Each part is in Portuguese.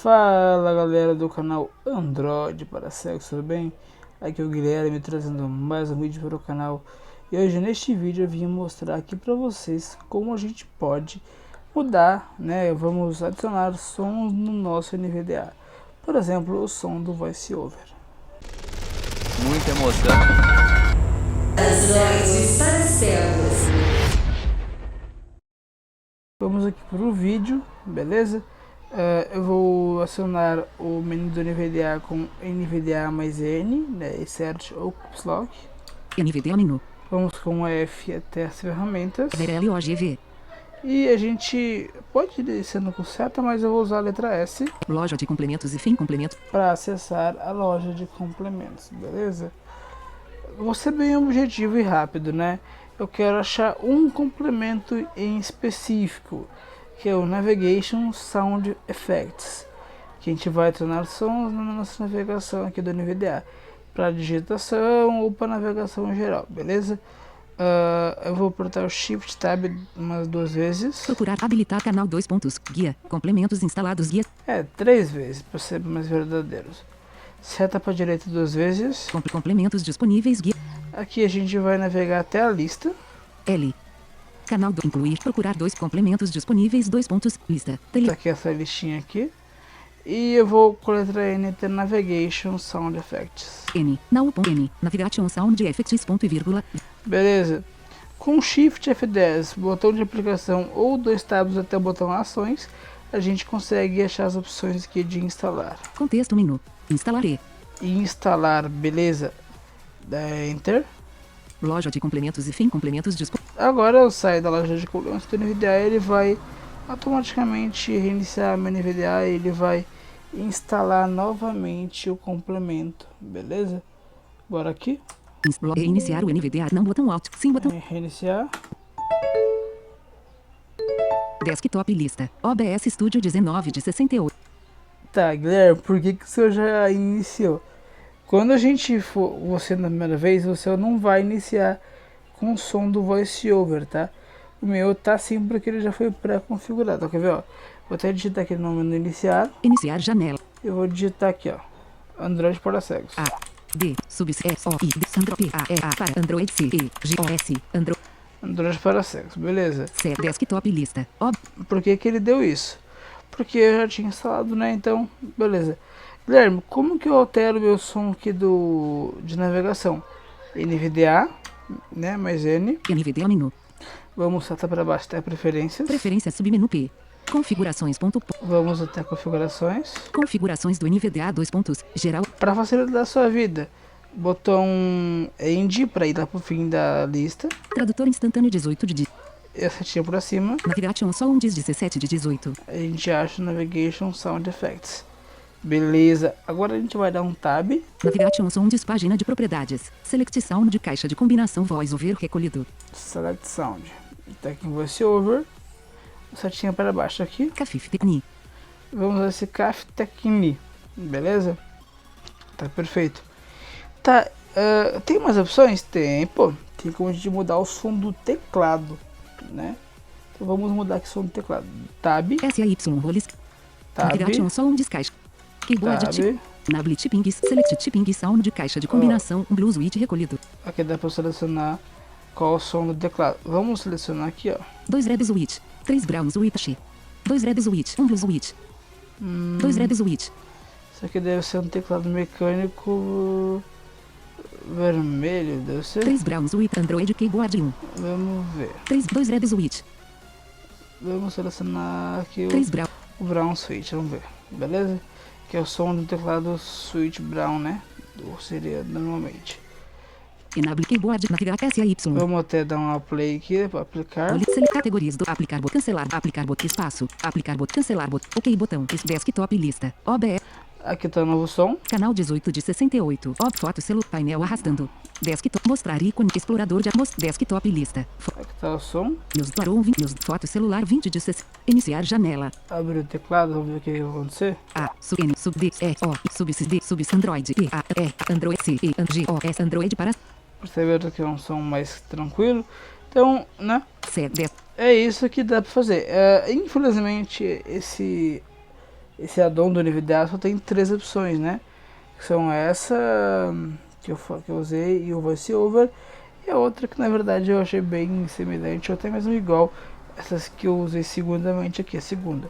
Fala galera do canal Android para cegos, tudo bem? Aqui é o Guilherme trazendo mais um vídeo para o canal. E hoje neste vídeo eu vim mostrar aqui para vocês como a gente pode mudar, né? Vamos adicionar sons no nosso NVDA. Por exemplo, o som do VoiceOver. Muita emoção. Android para cegos. Vamos aqui para o vídeo, beleza? Eu vou acionar o menu do NVDA com NVDA mais N, né, Insert ou Caps Lock. NVDA menu. Vamos com F até as ferramentas. VLOGV. E a gente pode ir descendo com seta, mas eu vou usar a letra S Loja de complementos e fim complemento. para acessar a loja de complementos, beleza? Vou ser bem objetivo e rápido, né? Eu quero achar um complemento em específico, que é o Navigation Sound Effects, que a gente vai tornar sons na nossa navegação aqui do NVDA, para digitação ou para navegação em geral, beleza? Eu vou apertar o Shift Tab umas 2 vezes. Procurar habilitar canal 2 pontos. Guia. Complementos instalados. Guia. 3 vezes, para ser mais verdadeiros. Seta para a direita 2 vezes. Complementos disponíveis. Guia. Aqui a gente vai navegar até a lista. L. Canal do incluir. Procurar 2 complementos disponíveis. 2 pontos. Lista. Tá aqui essa listinha aqui. E eu vou com a letra N até Navigation Sound Effects. N. Now.N. Navigation Sound Effects. Ponto e vírgula. Beleza. Com Shift F10, botão de aplicação ou 2 tabs até o botão ações, a gente consegue achar as opções aqui de instalar. Contexto menu. Instalarei. E instalar, beleza. Dá Enter. Loja de complementos e fim complementos disponíveis. Agora eu saio da loja de complementos do NVDA, ele vai automaticamente reiniciar meu NVDA e ele vai instalar novamente o complemento, beleza? Bora aqui. Iniciar o NVDA. Não botão Alt. Sim botão. Reiniciar. Desktop lista. OBS Studio 19 de 68. Tá, Guilherme, por que o senhor já iniciou? Quando a gente for, você na primeira vez, você não vai iniciar com o som do VoiceOver, tá? O meu tá sim porque ele já foi pré-configurado, quer ver, ó? Vou até digitar aqui no menu iniciar. Iniciar janela. Eu vou digitar aqui, ó, Android para cegos. A, D, sub S, O, I, D, Android, A, E, A, para Android, C, E, G, O, S, Android para cegos, beleza. C, desktop lista. Por que ele deu isso? Porque eu já tinha instalado, né? Então, beleza. Guilherme, como que eu altero meu som aqui de navegação? NVDA, né? Mais N. NVDA menu. Vamos saltar para baixo até preferências. Preferências submenu P. Configurações. Vamos até configurações. Configurações do NVDA 2 pontos. Geral. Para facilitar a sua vida, botão End para ir lá pro fim da lista. Tradutor instantâneo 18 de. Essa tinha por cima. Navigation só 1 diz 17 de 18. A gente acha o Navigation Sound Effects. Beleza, agora a gente vai dar um tab. Navigation Sounds, página de propriedades. Select Sound de caixa de combinação VoiceOver recolhido. Select Sound. Tá aqui em VoiceOver. Setinha para baixo aqui. Cafif Techni. Vamos a esse Caf Techni. Beleza? Tá perfeito. Tá, tem mais opções? Tem, pô. Tem como a gente mudar o som do teclado, né? Então vamos mudar aqui o som do teclado. Tab. SAY roles. Tab. Navigation só 1 diz caixa. Keyboard Tab. tipo. Nable Tipping. Select Tipping Sound de caixa de combinação. Um Blue Switch recolhido. Aqui dá para selecionar qual é o som do teclado. Vamos selecionar aqui, ó. 2 Red Switch. 3 Brown Switch. 2 Red Switch. 1 Blue Switch. 2 Red Switch. Isso aqui deve ser um teclado mecânico vermelho, deve ser. 3 Brown Switch. Android Keyboard 1. Vamos ver. 2 Red Switch. Vamos selecionar aqui 3 Brown. o Brown Switch, vamos ver. Beleza? Que é o som do teclado Switch Brown, né? Ou seria normalmente. Enable Keyboard. Navegar SAY. Vamos até dar uma play aqui para aplicar. Select categorias do aplicar botão cancelar. Aplicar botão espaço. Aplicar botão cancelar botão. OK botão. Desktop lista. OBS. Aqui tá o novo som. Canal 18 de 68. Foto celular. Painel arrastando. Desktop. Mostrar ícone. Explorador de desktop lista. Aqui tá o som. News parou 20. News. Foto celular 20 de 60. Iniciar janela. Abrir o teclado, vamos ver o que vai acontecer. A. Sub N. Sub D. E. O. Sub C. D. Sub Android. E. A. E. Android C. E. G. O. S. Android para. Perceberam que é um som mais tranquilo. Então, né? C. D. É isso que dá pra fazer. Infelizmente, esse addon do NVIDIA só tem 3 opções, né? Que são essa que eu usei e o VoiceOver, e a outra que na verdade eu achei bem semelhante ou até mesmo igual essas que eu usei segundamente aqui, a segunda.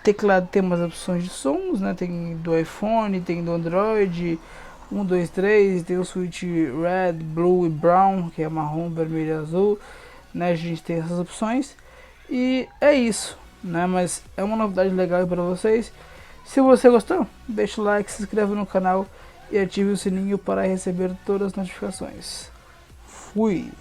Teclado tem umas opções de sons, né? Tem do iPhone, tem do Android, 1, 2, 3, tem o switch Red, Blue e Brown, que é marrom, vermelho e azul, né? A gente tem essas opções e é isso, né? Mas é uma novidade legal para vocês. Se você gostou, deixa o like, se inscreve no canal e ative o sininho para receber todas as notificações. Fui!